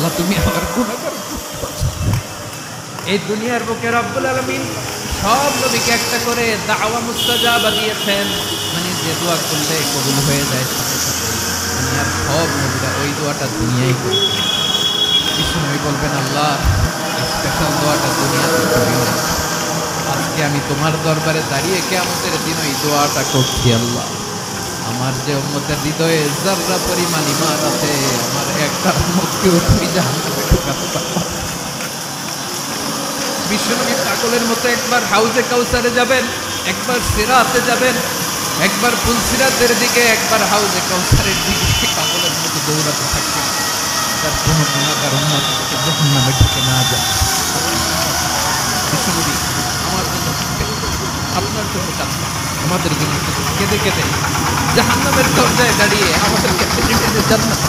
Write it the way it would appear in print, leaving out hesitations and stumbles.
আল্লাহ তুমি আমার গুনাহগার। এই দুনিয়ার বুকে রব্বুল আলামিন সব নবীকে একটা করে দাওয়া মুস্তাজাবা দিয়েছেন, মানে যে দোয়া করলে কবুল হয়ে যায় সাথে সাথে। দুনিয়ার সব নবীরা ওই দোয়াটা দুনিয়ায় করে। বিষ্ণু বলবেন আল্লাহ স্পেশাল দোয়াটা দুনিয়াতে করিও না। আজকে আমি তোমার দরবারে দাঁড়িয়ে কিয়ামতের দিন ওই দোয়াটা করছি। আল্লাহ আমার যে উম্মতের হৃদয়ে যাররা পরিমাণ ঈমান আছে, আমার একটা উম্মতকেও তুমি জাহান্নামে ঢোকাতে পারবা। বিশ্বনবী পাগলের মতো একবার হাউজে কাউসারে যাবেন, একবার সিরাতে যাবেন, একবার ফুলসিরাতের দিকে, একবার হাউজে কাউসারের দিকে পাগলের মতো দৌড়াতে থাকবেন। তার কোনো গুনাহগার উম্মত জাহান্নামে ঢুকে না যায়। বিশ্বনবী আমার জন্য আপনার জন্য কাঁদবেন, আমাদের জন্য কেঁদে কেঁদে জাহান্নামের দরজায় দাঁড়িয়ে আমাদেরকে জান্নাত